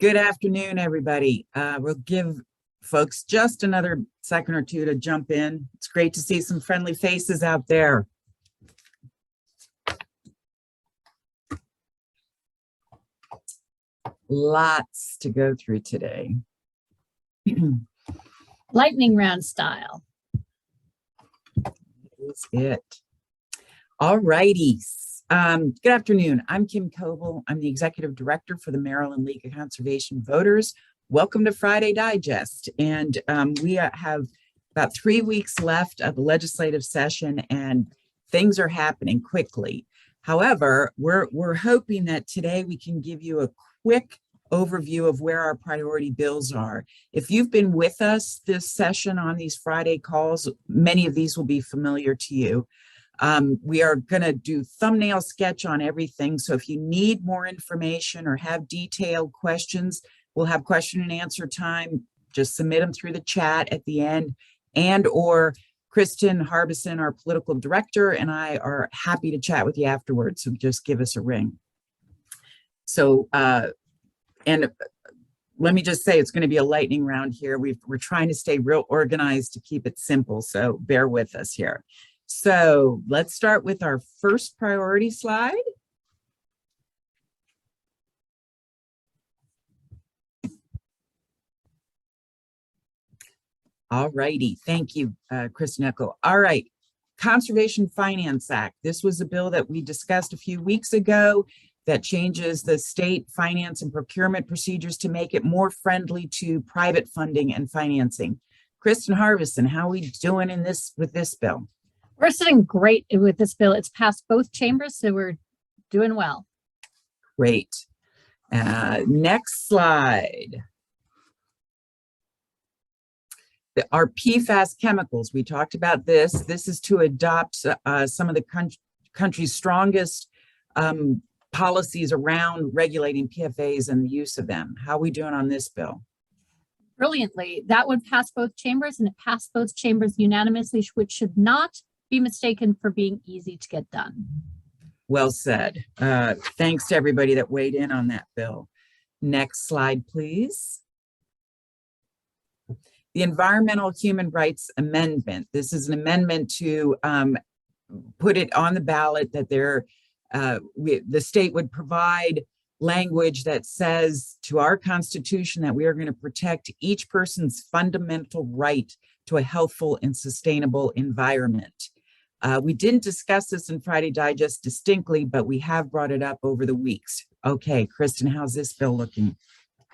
Good afternoon, everybody. We'll give folks just another second or two to jump in. It's great to see some friendly faces out there. Lots to go through today. Lightning round style. Is it. All righty. Good afternoon. I'm Kim Coble. I'm the Executive Director for the Maryland League of Conservation Voters. Welcome to Friday Digest. And we have about 3 weeks left of the legislative session and things are happening quickly. However, we're hoping that today we can give you a quick overview of where our priority bills are. If you've been with us this session on these Friday calls, many of these will be familiar to you. We are going to do thumbnail sketch on everything. So if you need more information or have detailed questions, we'll have question and answer time. Just submit them through the chat at the end, and or Kristen Harbison, our political director, and I are happy to chat with you afterwards. So just give us a ring. So, and let me just say, it's going to be a lightning round here. We're trying to stay real organized to keep it simple. So bear with us here. So let's start with our first priority slide. All righty. Thank you, Kristen Echo. All right. Conservation Finance Act. This was a bill that we discussed a few weeks ago that changes the state finance and procurement procedures to make it more friendly to private funding and financing. Kristen Harbison, how are we doing with this bill? We're sitting great with this bill. It's passed both chambers, so we're doing well. Great. Next slide. Our PFAS chemicals, we talked about this. This is to adopt some of the country's strongest policies around regulating PFAS and the use of them. How are we doing on this bill? Brilliantly. That would pass both chambers, and it passed both chambers unanimously, which should not be mistaken for being easy to get done. Well said. Thanks to everybody that weighed in on that bill. Next slide, please. The Environmental Human Rights Amendment. This is an amendment to put it on the ballot that the state would provide language that says to our Constitution that we are going to protect each person's fundamental right to a healthful and sustainable environment. We didn't discuss this in Friday Digest distinctly, but we have brought it up over the weeks. Okay, Kristen, how's this bill looking?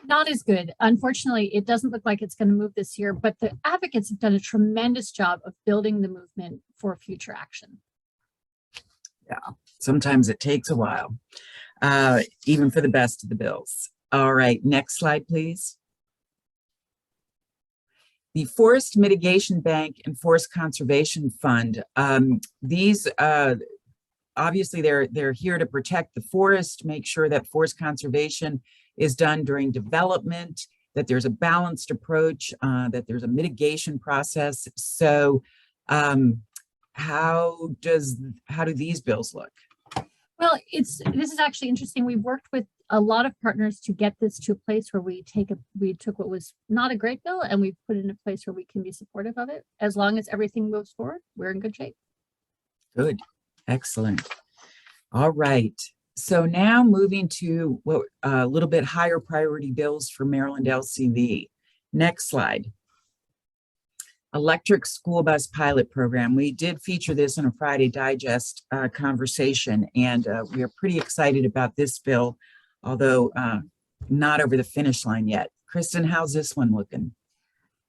Not as good. Unfortunately, it doesn't look like it's going to move this year, but the advocates have done a tremendous job of building the movement for future action. Yeah, sometimes it takes a while, even for the best of the bills. All right, next slide, please. The Forest Mitigation Bank and Forest Conservation Fund. These obviously they're here to protect the forest, make sure that forest conservation is done during development, that there's a balanced approach, that there's a mitigation process. So how do these bills look? Well, this is actually interesting. We've worked with a lot of partners to get this to a place where we took what was not a great bill and we put it in a place where we can be supportive of it. As long as everything moves forward, we're in good shape. Good. Excellent. All right. So now moving to a little bit higher priority bills for Maryland LCV. Next slide. Electric school bus pilot program. We did feature this in a Friday Digest conversation, and we are pretty excited about this bill, although not over the finish line yet. Kristen, how's this one looking?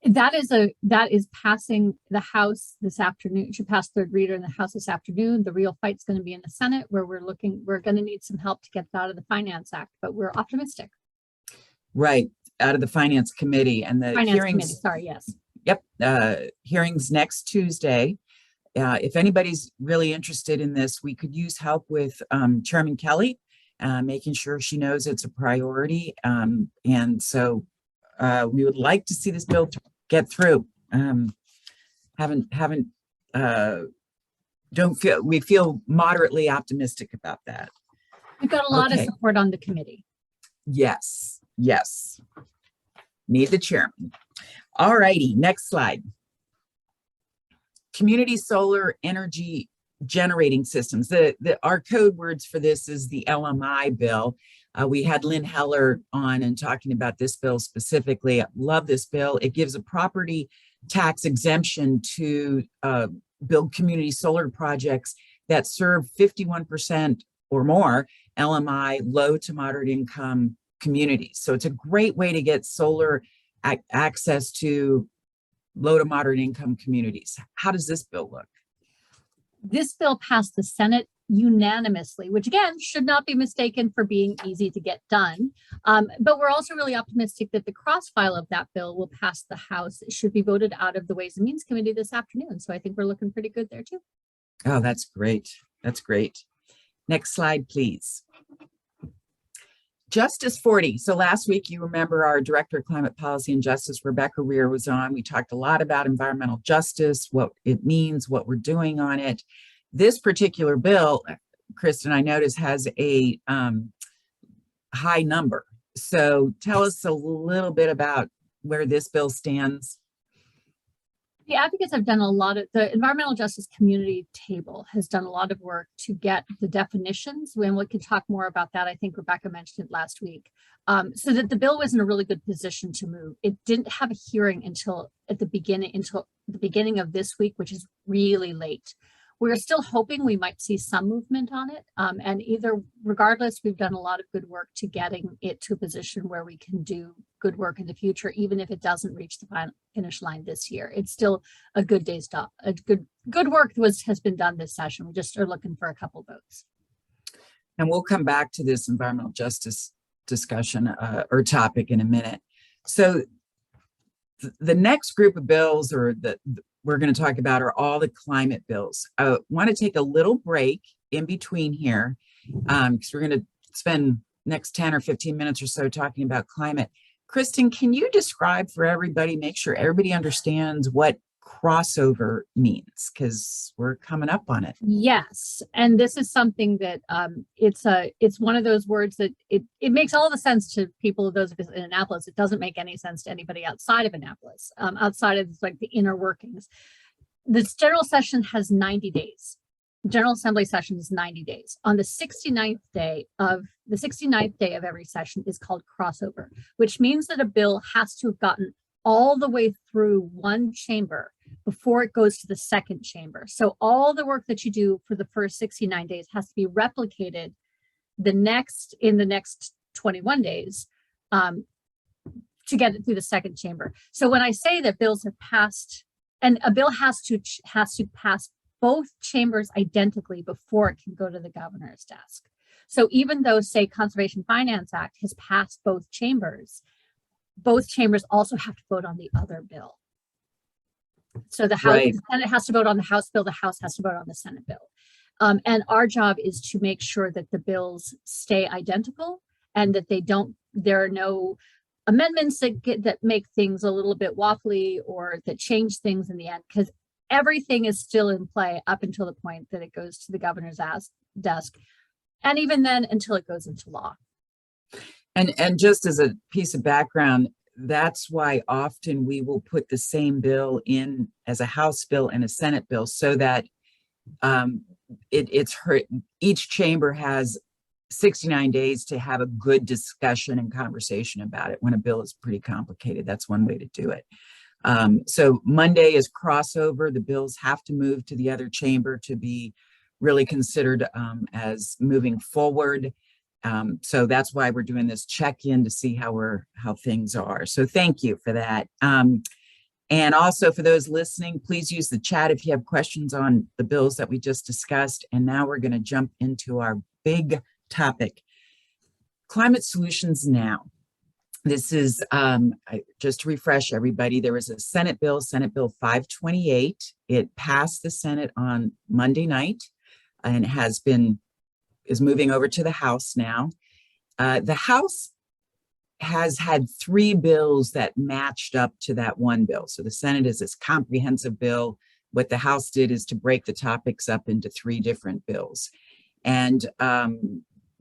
That is passing the House this afternoon. It should pass third reader in the House this afternoon. The real fight's going to be in the Senate, where we're going to need some help to get that out of the Finance Act, but we're optimistic. Right, out of the Finance Committee and the hearings. Sorry, yes. Yep, hearings next Tuesday. If anybody's really interested in this, we could use help with Chairman Kelly, making sure she knows it's a priority. And so we would like to see this bill get through. We feel moderately optimistic about that. We've got a lot of support on the committee. Yes, Yes. Need the chairman. All righty, next slide. Community solar energy generating systems. Our code words for this is the LMI bill. We had Lynn Heller on and talking about this bill specifically. I love this bill. It gives a property tax exemption to build community solar projects that serve 51% or more LMI, low to moderate income communities. So it's a great way to get solar access to low to moderate income communities. How does this bill look? This bill passed the Senate unanimously, which again should not be mistaken for being easy to get done. But we're also really optimistic that the cross file of that bill will pass the House. It should be voted out of the Ways and Means Committee this afternoon. So I think we're looking pretty good there too. Oh, that's great. That's great. Next slide, please. Justice 40. So last week, you remember our Director of Climate Policy and Justice, Rebecca Rear, was on. We talked a lot about environmental justice, what it means, what we're doing on it. This particular bill, Kristen, I noticed, has a high number. So tell us a little bit about where this bill stands. The advocates have done a lot of, the environmental justice community table has done a lot of work to get the definitions. When we can talk more about that, I think Rebecca mentioned it last week, so that the bill was in a really good position to move. It didn't have a hearing until the beginning of this week, which is really late. We're still hoping we might see some movement on it. And regardless, we've done a lot of good work to getting it to a position where we can do good work in the future, even if it doesn't reach the final finish line this year. It's still a good day's stop. A good work has been done this session. We just are looking for a couple votes. And we'll come back to this environmental justice discussion or topic in a minute. So the next group of bills we're going to talk about are all the climate bills. I want to take a little break in between here because we're going to spend next 10 or 15 minutes or so talking about climate. Kristen, can you describe for everybody, make sure everybody understands what crossover means, because we're coming up on it. Yes, and this is something that it's one of those words that it makes all the sense to people, those of us in Annapolis. It doesn't make any sense to anybody outside of Annapolis, outside of like the inner workings. This general session has 90 days. General Assembly session is 90 days. On the 69th day of every session is called crossover, which means that a bill has to have gotten all the way through one chamber before it goes to the second chamber. So all the work that you do for the first 69 days has to be replicated in the next 21 days to get it through the second chamber. So when I say that bills have passed, and a bill has to pass both chambers identically before it can go to the governor's desk. So even though, say, Conservation Finance Act has passed both chambers also have to vote on the other bill. So the House, right. The Senate has to vote on the House bill, the House has to vote on the Senate bill. And our job is to make sure that the bills stay identical and that there are no amendments that make things a little bit waffly or that change things in the end, because everything is still in play up until the point that it goes to the governor's desk. And even then, until it goes into law. And just as a piece of background, that's why often we will put the same bill in as a House bill and a Senate bill, so that each chamber has 69 days to have a good discussion and conversation about it. When a bill is pretty complicated, that's one way to do it. So Monday is crossover. The bills have to move to the other chamber to be really considered as moving forward. So that's why we're doing this check-in to see how things are. So thank you for that. And also for those listening, please use the chat if you have questions on the bills that we just discussed. And now we're going to jump into our big topic, climate solutions now. This is, just to refresh everybody, there was a Senate Bill 528. It passed the Senate on Monday night and is moving over to the House now. The House has had 3 bills that matched up to that one bill. So the Senate is this comprehensive bill. What the House did is to break the topics up into 3 different bills. And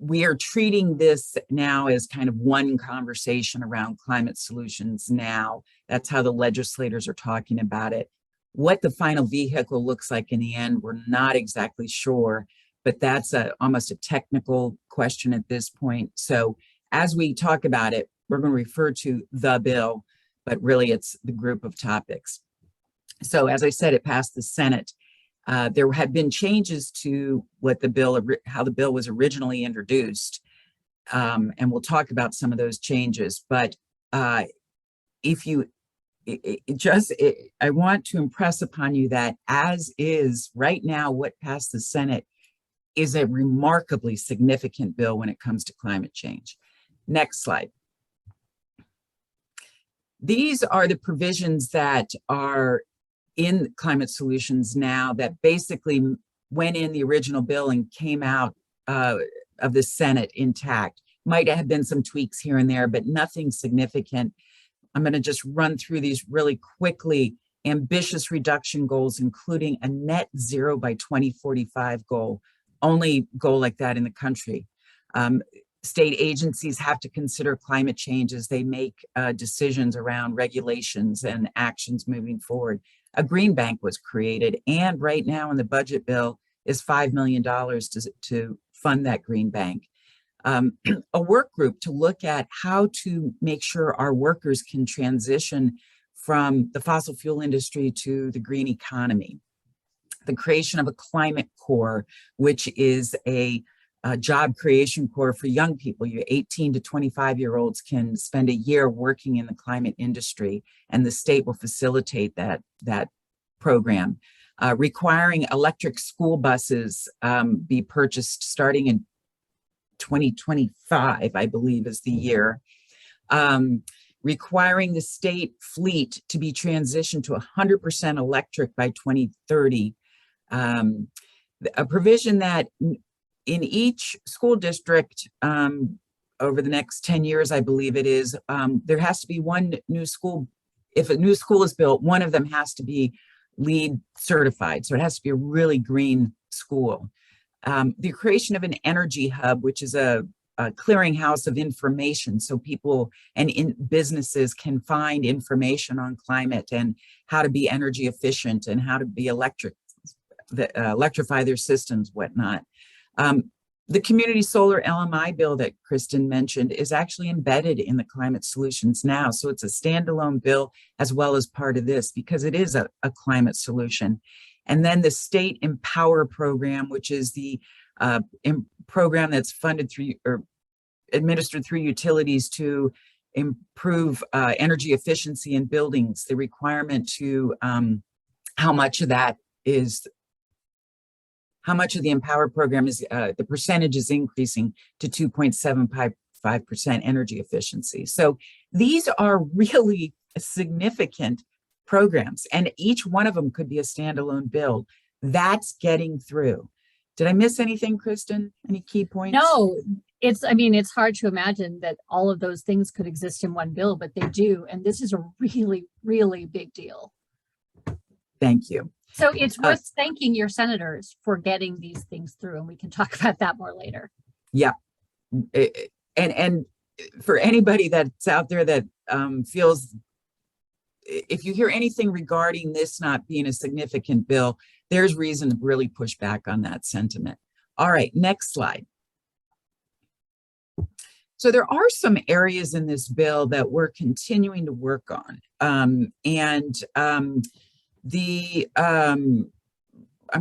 we are treating this now as kind of one conversation around climate solutions now. That's how the legislators are talking about it. What the final vehicle looks like in the end, we're not exactly sure, but that's almost a technical question at this point. So as we talk about it, we're going to refer to the bill, but really it's the group of topics. So as I said, it passed the Senate. There have been changes to what the bill, how the bill was originally introduced, and we'll talk about some of those changes. But if you, I want to impress upon you that as is right now, what passed the Senate is a remarkably significant bill when it comes to climate change. Next slide. These are the provisions that are in climate solutions now that basically went in the original bill and came out of the Senate intact. Might have been some tweaks here and there, but nothing significant. I'm going to just run through these really quickly. Ambitious reduction goals, including a net zero by 2045 goal, only goal like that in the country. State agencies have to consider climate change as they make decisions around regulations and actions moving forward. A green bank was created, and right now in the budget bill is $5 million to fund that green bank. A work group to look at how to make sure our workers can transition from the fossil fuel industry to the green economy. The creation of a climate corps, which is a job creation corps for young people. You 18 to 25-year-olds can spend a year working in the climate industry, and the state will facilitate that program. Requiring electric school buses be purchased starting in 2025, I believe is the year. Requiring the state fleet to be transitioned to 100% electric by 2030. A provision that in each school district over the next 10 years, I believe it is, there has to be one new school. If a new school is built, one of them has to be LEED certified. So it has to be a really green school. The creation of an energy hub, which is a clearinghouse of information, so people and businesses can find information on climate and how to be energy efficient and how to be electrify their systems, whatnot. The community solar LMI bill that Kristen mentioned is actually embedded in the climate solutions now. So it's a standalone bill as well as part of this because it is a climate solution. And then the state Empower program, which is the program that's funded through or administered through utilities to improve energy efficiency in buildings. The requirement to how much of the Empower program is, the percentage is increasing to 2.75% energy efficiency. So these are really significant programs, and each one of them could be a standalone bill. That's getting through. Did I miss anything, Kristen? Any key points? No, it's hard to imagine that all of those things could exist in one bill, but they do. And this is a really, really big deal. Thank you. So it's worth thanking your senators for getting these things through, and we can talk about that more later. Yeah. And for anybody that's out there that feels, if you hear anything regarding this not being a significant bill, there's reason to really push back on that sentiment. All right, next slide. So there are some areas in this bill that we're continuing to work on. I'm going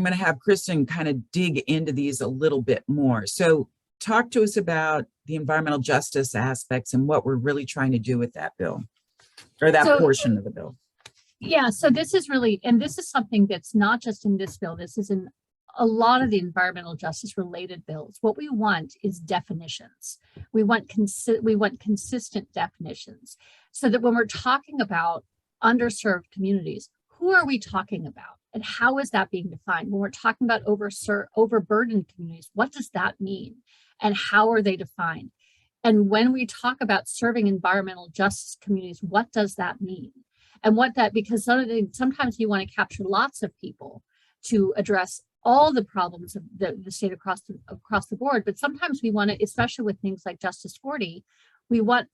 to have Kristen kind of dig into these a little bit more. So talk to us about the environmental justice aspects and what we're really trying to do with that bill, or that portion of the bill. Yeah, so this is really, and this is something that's not just in this bill, this is in a lot of the environmental justice related bills. What we want is definitions. We want consistent definitions so that when we're talking about underserved communities, who are we talking about and how is that being defined? When we're talking about overburdened communities, what does that mean and how are they defined? And when we talk about serving environmental justice communities, what does that mean? And because sometimes you want to capture lots of people to address all the problems of the state across the board. But sometimes we want to, especially with things like Justice 40, we want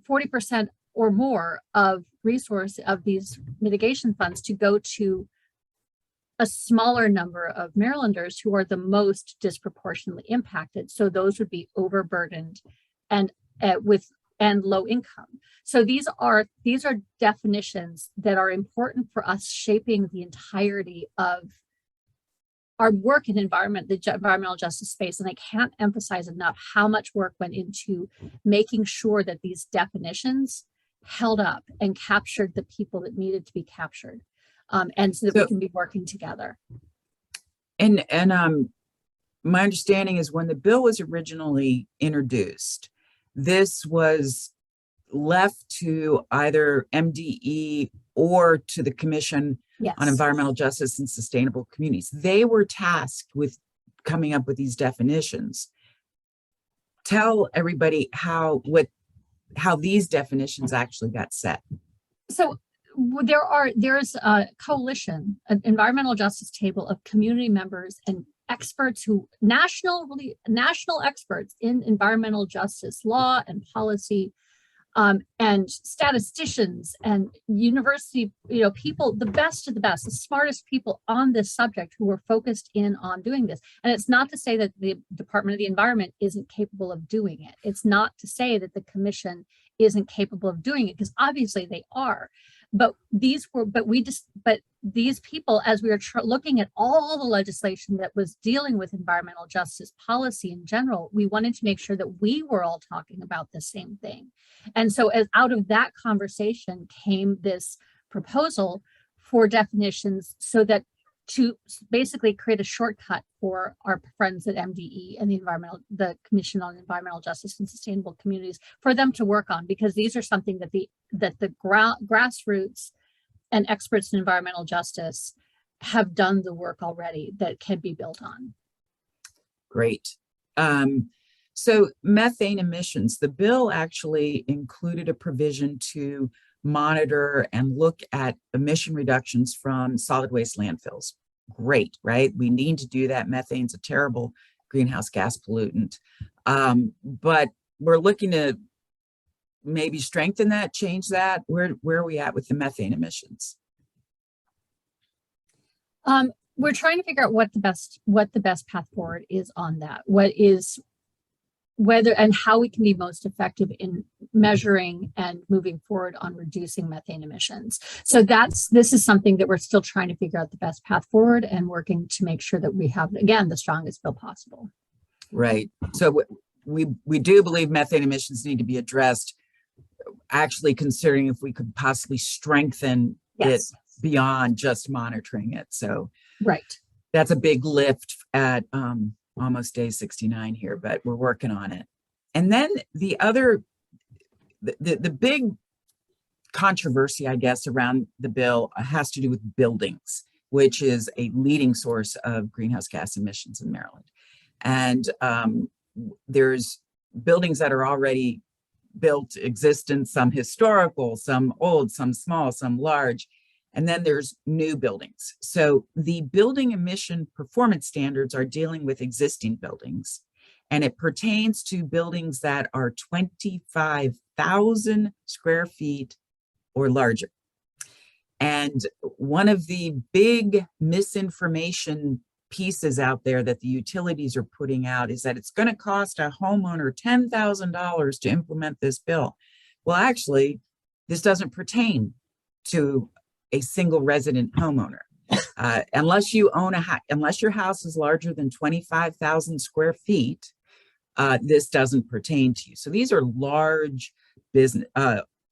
40% or more of resource of these mitigation funds to go to a smaller number of Marylanders who are the most disproportionately impacted. So those would be overburdened and low income. So these are definitions that are important for us shaping the entirety of our work in the environmental justice space. And I can't emphasize enough how much work went into making sure that these definitions held up and captured the people that needed to be captured. And so that we can be working together. And my understanding is when the bill was originally introduced, this was left to either MDE or to the Commission on Environmental Justice and Sustainable Communities. They were tasked with coming up with these definitions. Tell everybody how these definitions actually got set. So there's a coalition, an environmental justice table of community members and experts who national experts in environmental justice law and policy, and statisticians and university, people, the best of the best, the smartest people on this subject who were focused in on doing this. And it's not to say that the Department of the Environment isn't capable of doing it. It's not to say that the Commission isn't capable of doing it, because obviously they are. But these people, as we were looking at all the legislation that was dealing with environmental justice policy in general, we wanted to make sure that we were all talking about the same thing. And so as out of that conversation came this proposal for definitions, so that to basically create a shortcut for our friends at MDE and the Commission on Environmental Justice and Sustainable Communities, for them to work on, because these are something that the grassroots and experts in environmental justice have done the work already that can be built on. Great. So methane emissions, the bill actually included a provision to monitor and look at emission reductions from solid waste landfills. Great, right? We need to do that. Methane's a terrible greenhouse gas pollutant. But we're looking to maybe strengthen that, change that. Where are we at with the methane emissions? We're trying to figure out what the best path forward is on that. Whether and how we can be most effective in measuring and moving forward on reducing methane emissions. So this is something that we're still trying to figure out the best path forward and working to make sure that we have, again, the strongest bill possible. Right. So we do believe methane emissions need to be addressed, actually considering if we could possibly strengthen it beyond just monitoring it. So right. That's a big lift at almost day 69 here, but we're working on it. And then the big controversy, I guess, around the bill has to do with buildings, which is a leading source of greenhouse gas emissions in Maryland. And there's buildings that are already built, existent, some historical, some old, some small, some large. And then there's new buildings. So the building emission performance standards are dealing with existing buildings, and it pertains to buildings that are 25,000 square feet or larger. And one of the big misinformation pieces out there that the utilities are putting out is that it's going to cost a homeowner $10,000 to implement this bill. Well, actually, this doesn't pertain to a single resident homeowner. Unless you own unless your house is larger than 25,000 square feet, this doesn't pertain to you. So these are large business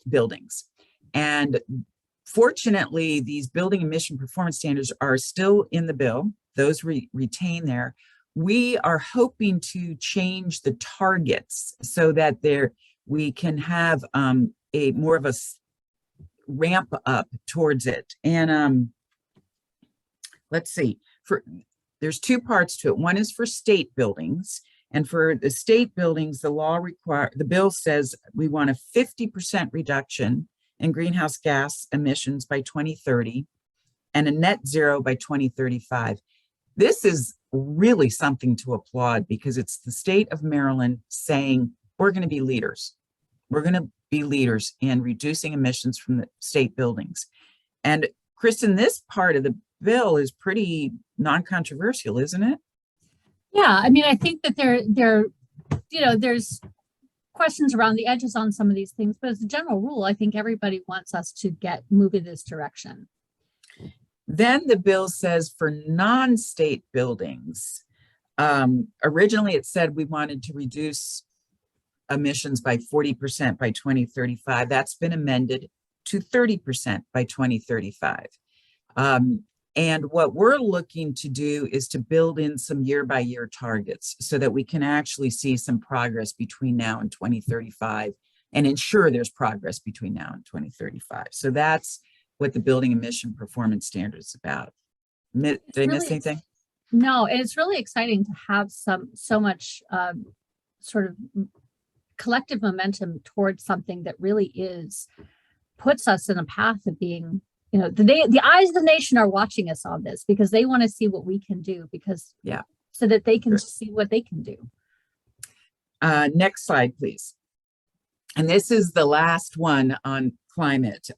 buildings. And fortunately, these building emission performance standards are still in the bill. Those retain there. We are hoping to change the targets so that we can have a more of a ramp up towards it. And let's see, there's two parts to it. One is for state buildings, and for the state buildings, the bill says we want a 50% reduction in greenhouse gas emissions by 2030 and a net zero by 2035. This is really something to applaud because it's the state of Maryland saying, we're going to be leaders. We're going to be leaders in reducing emissions from the state buildings. And Kristen, this part of the bill is pretty non-controversial, isn't it? Yeah, I mean, I think that there's questions around the edges on some of these things, but as a general rule, I think everybody wants us to move in this direction. Then the bill says for non-state buildings, originally it said we wanted to reduce emissions by 40% by 2035. That's been amended to 30% by 2035. And what we're looking to do is to build in some year-by-year targets so that we can actually see some progress between now and 2035 and ensure there's progress between now and 2035. So that's what the building emission performance standard is about. Did I miss anything? No, and it's really exciting to have so much sort of collective momentum towards something that really puts us in a path of being, the eyes of the nation are watching us on this because they want to see what we can do so that they can see what they can do. Next slide, please. And this is the last one on climate.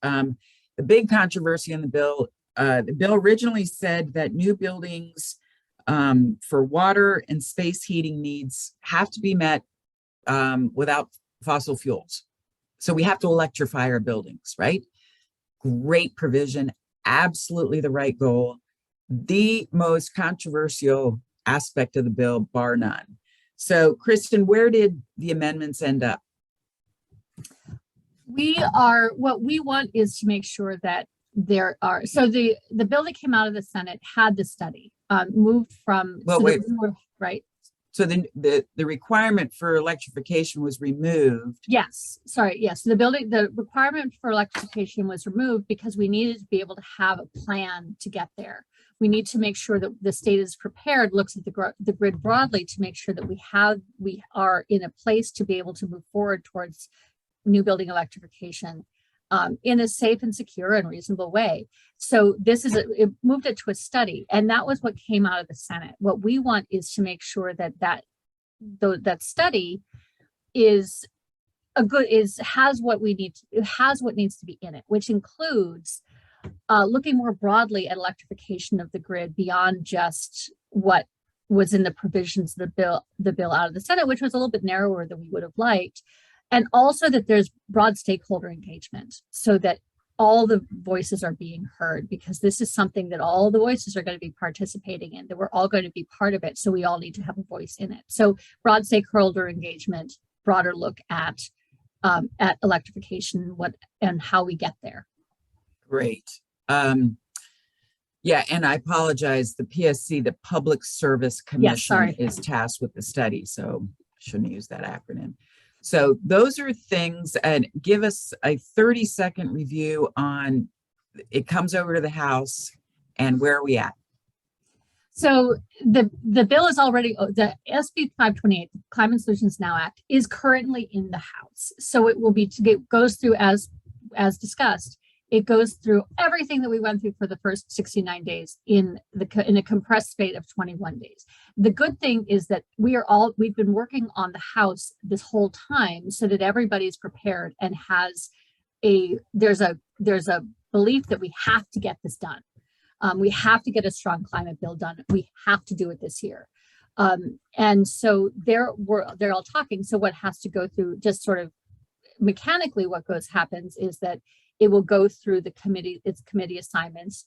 The big controversy in the bill originally said that new buildings for water and space heating needs have to be met without fossil fuels. So we have to electrify our buildings, right? Great provision, absolutely the right goal. The most controversial aspect of the bill, bar none. So, Kristen, where did the amendments end up? What we want is to make sure that so the bill that came out of the Senate had the study, moved from, right? So the requirement for electrification was removed. Yes, sorry, yes. The requirement for electrification was removed because we needed to be able to have a plan to get there. We need to make sure that the state is prepared, looks at the grid broadly to make sure that we are in a place to be able to move forward towards new building electrification in a safe and secure and reasonable way. So it moved it to a study, and that was what came out of the Senate. What we want is to make sure that study has what needs to be in it, which includes looking more broadly at electrification of the grid beyond just what was in the provisions of the bill out of the Senate, which was a little bit narrower than we would have liked. And also that there's broad stakeholder engagement so that all the voices are being heard, because this is something that all the voices are going to be participating in, that we're all going to be part of it. So we all need to have a voice in it. So broad stakeholder engagement, broader look at electrification, and how we get there. Great. Yeah, and I apologize. The PSC, the Public Service Commission, is tasked with the study, so shouldn't use that acronym. So those are things, and give us a 30-second review on, it comes over to the House, and where are we at? So the bill is already, the SB 528, the Climate Solutions Now Act, is currently in the House. So it goes through, as discussed, it goes through everything that we went through for the first 69 days in a compressed state of 21 days. The good thing is that we've been working on the House this whole time so that everybody's prepared and there's a belief that we have to get this done. We have to get a strong climate bill done. We have to do it this year. And so they're all talking. So what has to go through, just sort of mechanically, what happens is that it will go through its committee assignments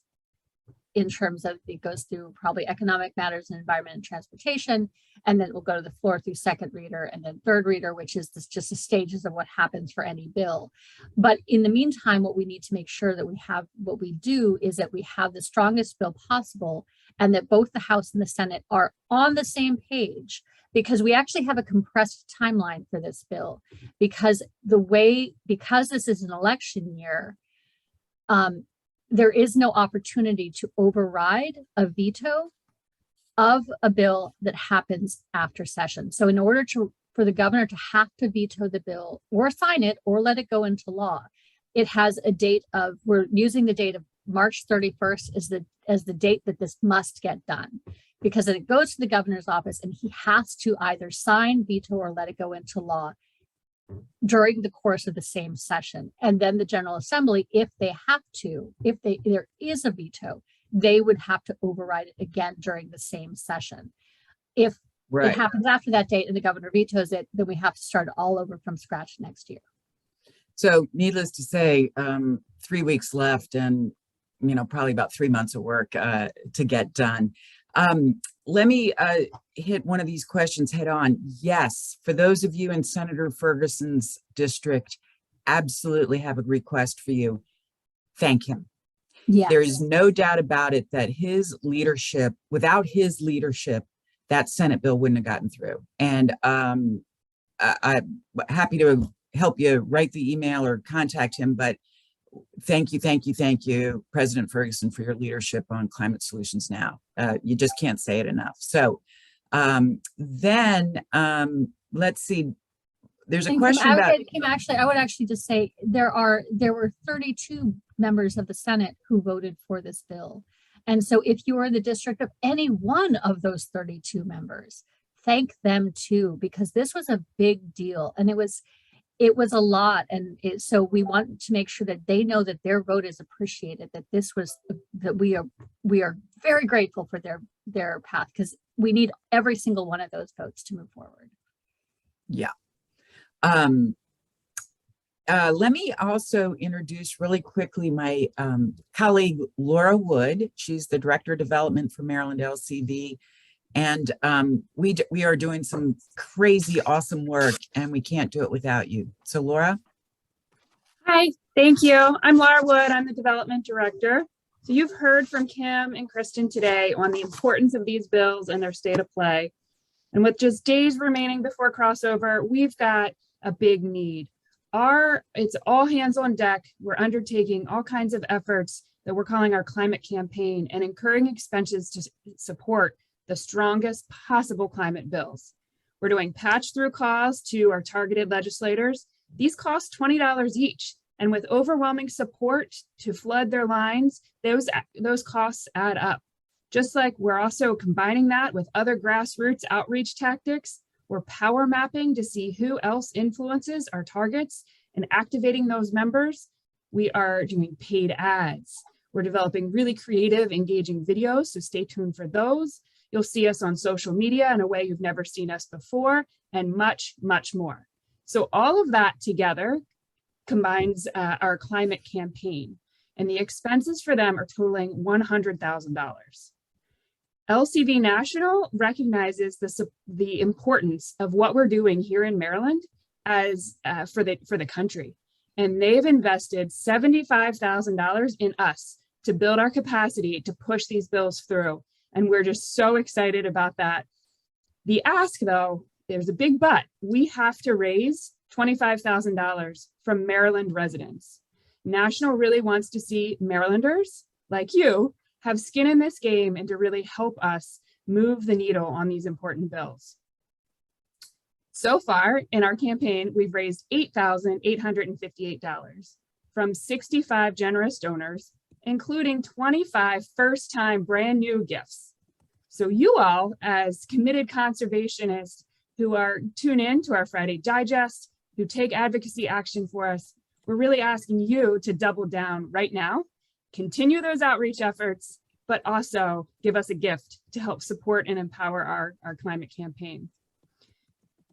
in terms of, it goes through probably economic matters and environment and transportation, and then it will go to the floor through second reader and then third reader, which is just the stages of what happens for any bill. But in the meantime, what we need to make sure that we have the strongest bill possible, and that both the House and the Senate are on the same page, because we actually have a compressed timeline for this bill, because this is an election year, there is no opportunity to override a veto of a bill that happens after session. So in order for the governor to have to veto the bill or sign it or let it go into law, it has a date we're using the date of March 31st as the date that this must get done. because then it goes to the governor's office and he has to either sign, veto, or let it go into law during the course of the same session. And then the General Assembly, if there is a veto, they would have to override it again during the same session. If it happens after that date and the governor vetoes it, then we have to start all over from scratch next year. So needless to say, 3 weeks left and, probably about 3 months of work to get done. Let me hit one of these questions head on. Yes, for those of you in Senator Ferguson's district, absolutely have a request for you. Thank him. Yes. There is no doubt about it that without his leadership, that Senate bill wouldn't have gotten through. And I'm happy to help you write the email or contact him, but thank you, President Ferguson, for your leadership on climate solutions now. You just can't say it enough. So let's see. There's a question about. I would actually just say there were 32 members of the Senate who voted for this bill. And so if you are in the district of any one of those 32 members, thank them too, because this was a big deal and it was a lot. And so we want to make sure that they know that their vote is appreciated, that we are very grateful for their path, because we need every single one of those votes to move forward. Yeah. Let me also introduce really quickly my colleague, Laura Wood. She's the Director of Development for Maryland LCV. And we are doing some crazy, awesome work, and we can't do it without you. So Laura? Hi, thank you. I'm Laura Wood. I'm the Development Director. So you've heard from Kim and Kristen today on the importance of these bills and their state of play. And with just days remaining before crossover, we've got a big need. It's all hands on deck. We're undertaking all kinds of efforts that we're calling our climate campaign and incurring expenses to support the strongest possible climate bills. We're doing patch through calls to our targeted legislators. These cost $20 each. And with overwhelming support to flood their lines, those costs add up. Just like we're also combining that with other grassroots outreach tactics, we're power mapping to see who else influences our targets and activating those members. We are doing paid ads. We're developing really creative, engaging videos, so stay tuned for those. You'll see us on social media in a way you've never seen us before, and much, much more. So all of that together combines our climate campaign, and the expenses for them are totaling $100,000. LCV National recognizes the importance of what we're doing here in Maryland as for the country. And they've invested $75,000 in us to build our capacity to push these bills through. And we're just so excited about that. The ask, though, there's a big but. We have to raise $25,000 from Maryland residents. National really wants to see Marylanders like you have skin in this game and to really help us move the needle on these important bills. So far in our campaign, we've raised $8,858 from 65 generous donors, including 25 first-time brand new gifts. So you all, as committed conservationists who are tuned in to our Friday Digest, who take advocacy action for us, we're really asking you to double down right now, continue those outreach efforts, but also give us a gift to help support and empower our climate campaign.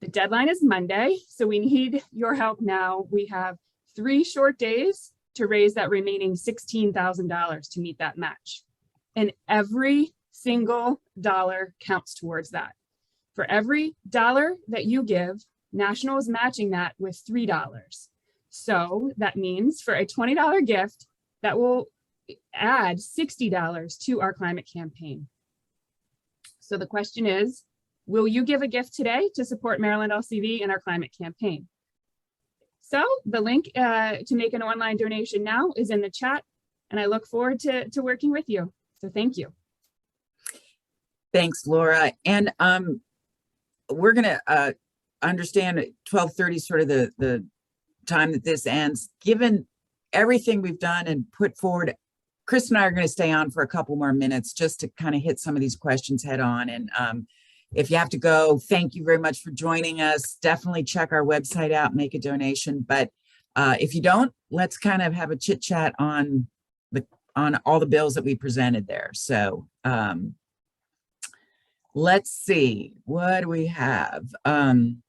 The deadline is Monday, so we need your help now. We have 3 short days to raise that remaining $16,000 to meet that match. And every single dollar counts towards that. For every dollar that you give, National is matching that with $3. So that means for a $20 gift, that will add $60 to our climate campaign. So the question is, will you give a gift today to support Maryland LCV in our climate campaign? So the link to make an online donation now is in the chat, and I look forward to working with you. So thank you. Thanks, Laura. And we're going to understand at 12:30 sort of the time that this ends. Given everything we've done and put forward Chris and I are going to stay on for a couple more minutes just to kind of hit some of these questions head on. And if you have to go, thank you very much for joining us. Definitely check our website out, make a donation. But if you don't, let's kind of have a chit chat on all the bills that we presented there. So let's see, what do we have? Can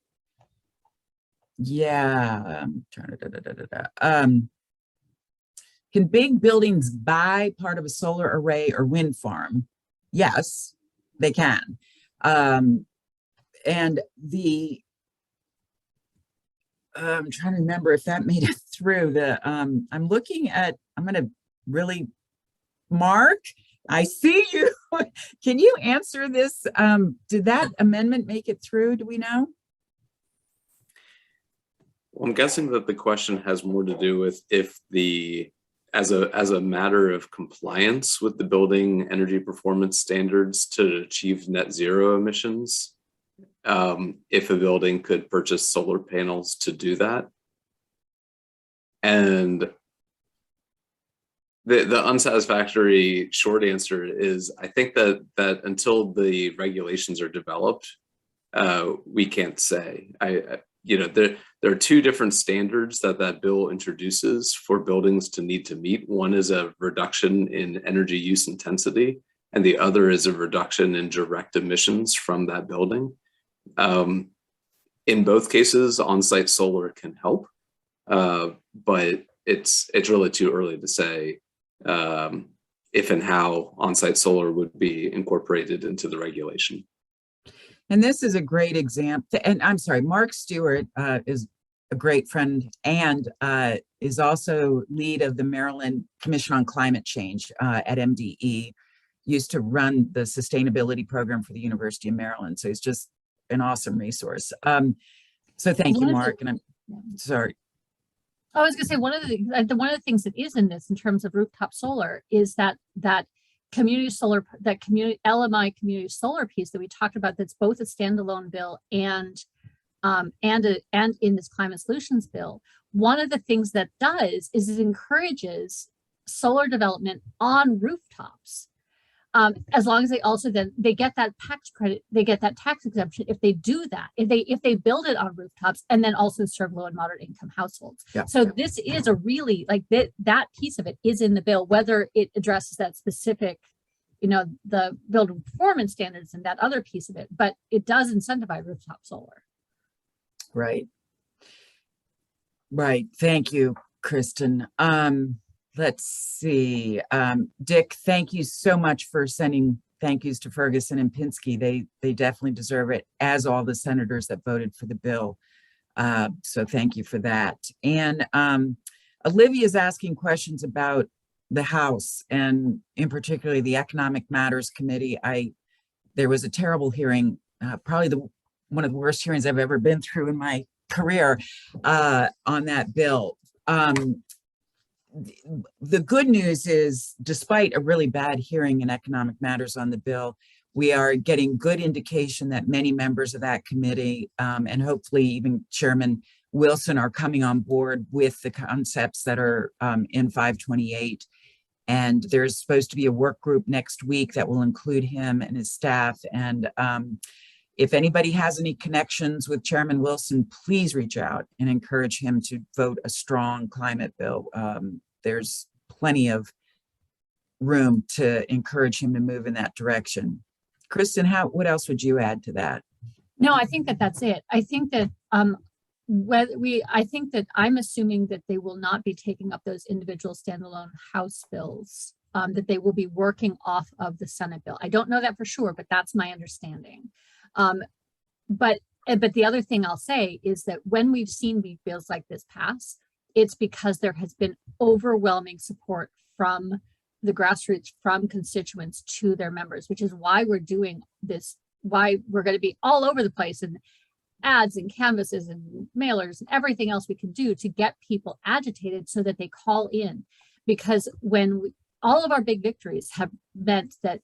big buildings buy part of a solar array or wind farm? Yes, they can. And I'm trying to remember if that made it through. I'm looking at, I'm going to really, Mark, I see you. Can you answer this? Did that amendment make it through? Do we know? Well, I'm guessing that the question has more to do with if as a matter of compliance with the building energy performance standards to achieve net zero emissions, if a building could purchase solar panels to do that. And the unsatisfactory short answer is, I think that until the regulations are developed, we can't say. There are two different standards that bill introduces for buildings to need to meet. One is a reduction in energy use intensity, and the other is a reduction in direct emissions from that building. In both cases, on-site solar can help, but it's really too early to say if and how on-site solar would be incorporated into the regulation. And this is a great example. And I'm sorry, Mark Stewart is a great friend and is also lead of the Maryland Commission on Climate Change at MDE, used to run the sustainability program for the University of Maryland. So he's just an awesome resource. So thank you, Mark. And I'm sorry. I was going to say one of the things that is in this in terms of rooftop solar is that community solar, that community LMI community solar piece that we talked about, that's both a standalone bill and in this climate solutions bill. One of the things that does is it encourages solar development on rooftops, as long as they also they get that tax credit, they get that tax exemption if they do that, if they build it on rooftops and then also serve low and moderate income households. Yeah. So this is a really that piece of it is in the bill, whether it addresses that specific, the building performance standards and that other piece of it, but it does incentivize rooftop solar. Right. Right. Thank you, Kristen. Let's see. Dick, thank you so much for sending thank yous to Ferguson and Pinsky. They definitely deserve it, as all the senators that voted for the bill. So thank you for that. And Olivia is asking questions about the House, and in particular the Economic Matters Committee. There was a terrible hearing, probably one of the worst hearings I've ever been through in my career on that bill. The good news is, despite a really bad hearing in Economic Matters on the bill, we are getting good indication that many members of that committee, and hopefully even Chairman Wilson, are coming on board with the concepts that are in 528. And there's supposed to be a work group next week that will include him and his staff. And if anybody has any connections with Chairman Wilson, please reach out and encourage him to vote a strong climate bill. There's plenty of room to encourage him to move in that direction. Kristen, what else would you add to that? No, I think that's it. I think that I'm assuming that they will not be taking up those individual standalone House bills, that they will be working off of the Senate bill. I don't know that for sure, but that's my understanding. But the other thing I'll say is that when we've seen big bills like this pass, it's because there has been overwhelming support from the grassroots, from constituents to their members, which is why we're doing this, why we're going to be all over the place and ads and canvases and mailers and everything else we can do to get people agitated so that they call in. Because all of our big victories have meant that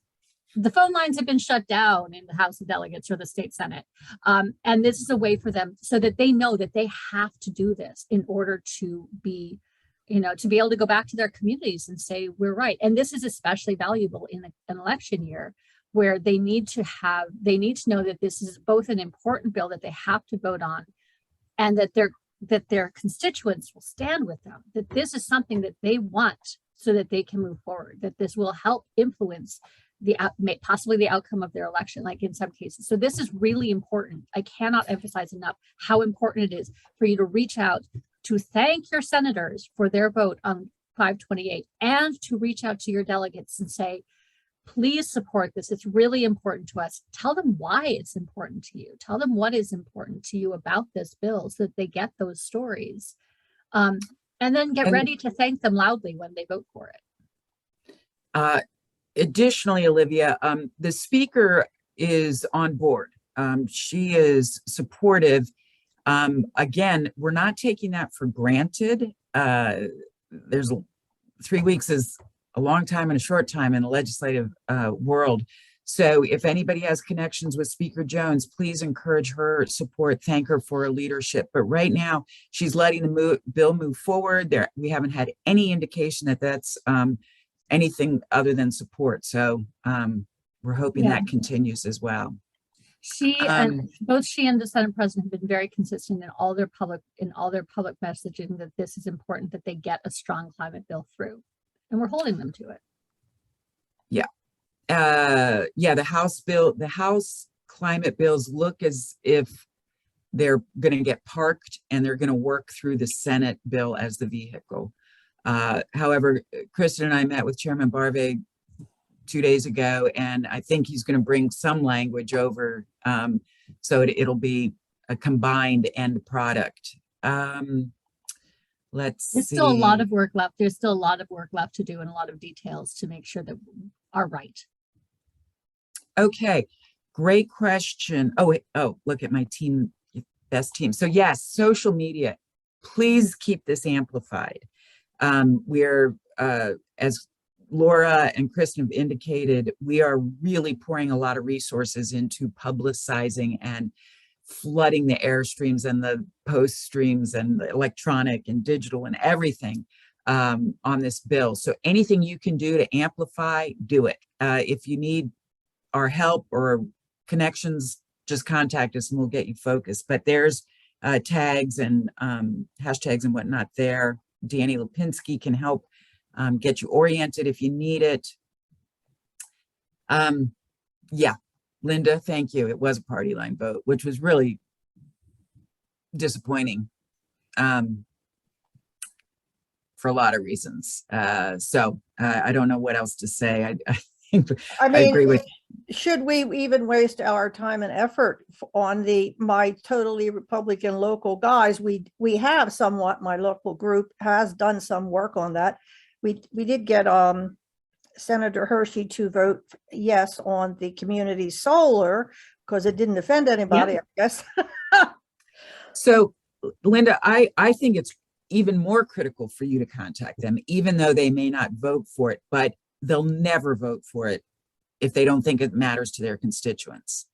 the phone lines have been shut down in the House of Delegates or the state Senate. And this is a way for them so that they know that they have to do this in order to be to be able to go back to their communities and say, we're right. And this is especially valuable in an election year where they need to know that this is both an important bill that they have to vote on, and that their constituents will stand with them, that this is something that they want so that they can move forward, that this will help influence possibly the outcome of their election, like in some cases. So this is really important. I cannot emphasize enough how important it is for you to reach out to thank your senators for their vote on 528, and to reach out to your delegates and say, please support this. It's really important to us. Tell them why it's important to you. Tell them what is important to you about this bill so that they get those stories. And then get ready to thank them loudly when they vote for it. Additionally, Olivia, the speaker is on board. She is supportive. Again, we're not taking that for granted. 3 weeks is a long time and a short time in the legislative world. So if anybody has connections with Speaker Jones, please encourage her support, thank her for her leadership. But right now, she's letting the bill move forward. We haven't had any indication that that's anything other than support. So we're hoping that continues as well. Both she and the Senate President have been very consistent in all their public messaging that this is important, that they get a strong climate bill through, and we're holding them to it. The House climate bills look as if they're going to get parked and they're going to work through the Senate bill as the vehicle. However, Kristen and I met with Chairman Barve 2 days ago, and I think he's going to bring some language over, so it'll be a combined end product. Let's see. There's still a lot of work left. There's still a lot of work left to do and a lot of details to make sure that are right. Okay, great question. Oh, look at my team, best team. So yes, social media, please keep this amplified. We're, as Laura and Kristen have indicated, we are really pouring a lot of resources into publicizing and flooding the airstreams and the post streams and the electronic and digital and everything on this bill. So anything you can do to amplify, do it. If you need our help or connections, just contact us and we'll get you focused. But there's tags and hashtags and whatnot there. Danny Lipinski can help get you oriented if you need it. Yeah, Linda, thank you. It was a party line vote, which was really disappointing for a lot of reasons. So I don't know what else to say. I agree with you. Should we even waste our time and effort on my totally Republican local guys? We have somewhat, my local group has done some work on that. We did get Senator Hershey to vote yes on the community solar because it didn't offend anybody, I guess. So Linda, I think it's even more critical for you to contact them, even though they may not vote for it, but they'll never vote for it if they don't think it matters to their constituents.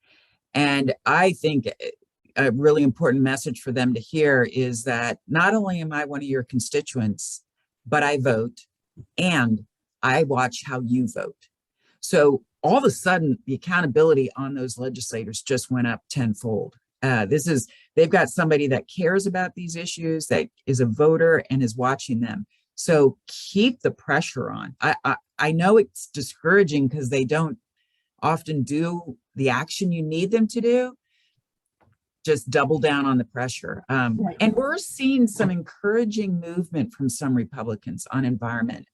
And I think a really important message for them to hear is that not only am I one of your constituents, but I vote and I watch how you vote. So all of a sudden, the accountability on those legislators just went up tenfold. They've got somebody that cares about these issues, that is a voter and is watching them. So keep the pressure on. I know it's discouraging because they don't often do the action you need them to do. Just double down on the pressure. Right. And we're seeing some encouraging movement from some Republicans on environment.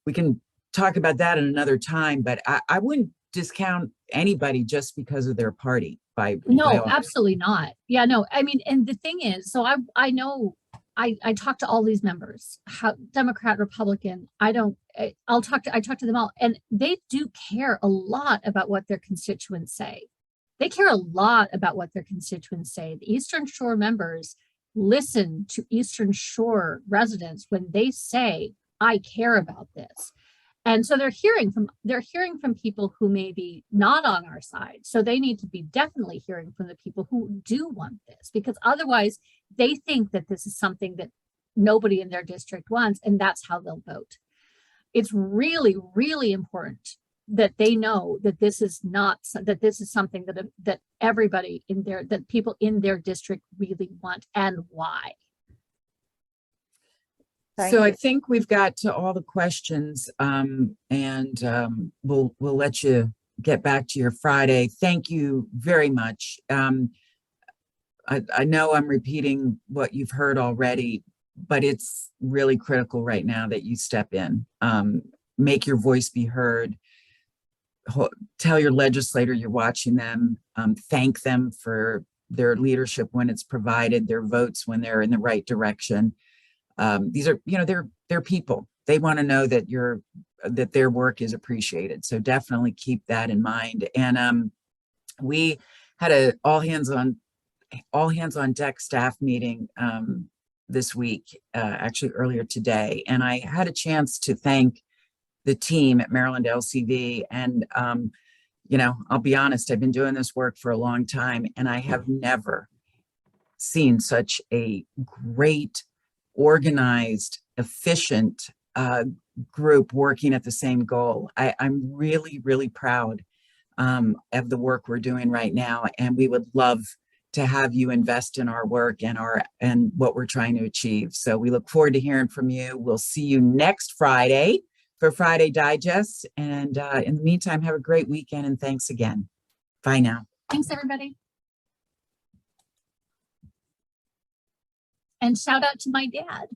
We can talk about that in another time, but I wouldn't discount anybody just because of their party. No, absolutely not. Yeah, no, I mean, and the thing is, so I know I talk to all these members, how Democrat, Republican, I talk to them all, and they do care a lot about what their constituents say. They care a lot about what their constituents say. The Eastern Shore members listen to Eastern Shore residents when they say, I care about this. And so they're hearing from people who may be not on our side. So they need to be definitely hearing from the people who do want this, because otherwise they think that this is something that nobody in their district wants, and that's how they'll vote. It's really, really important that they know that this is not, that this is something that everybody in their, that people in their district really want, and why. Thank So I you. think we've got to all the questions, and we'll let you get back to your Friday. Thank you very much. I know I'm repeating what you've heard already, but it's really critical right now that you step in, make your voice be heard, tell your legislator you're watching them, thank them for their leadership when it's provided, their votes when they're in the right direction. These are, you know, they're people. They want to know that that their work is appreciated. So definitely keep that in mind. And we had a all hands on deck staff meeting this week, actually earlier today, and I had a chance to thank the team at Maryland LCV. And you know, I'll be honest, I've been doing this work for a long time, and I have never seen such a great, organized, efficient group working at the same goal. I'm really, really proud of the work we're doing right now, and we would love to have you invest in our work and what we're trying to achieve. So we look forward to hearing from you. We'll see you next Friday for Friday Digest. And in the meantime, have a great weekend, and thanks again. Bye now. Thanks, everybody. And shout out to my dad.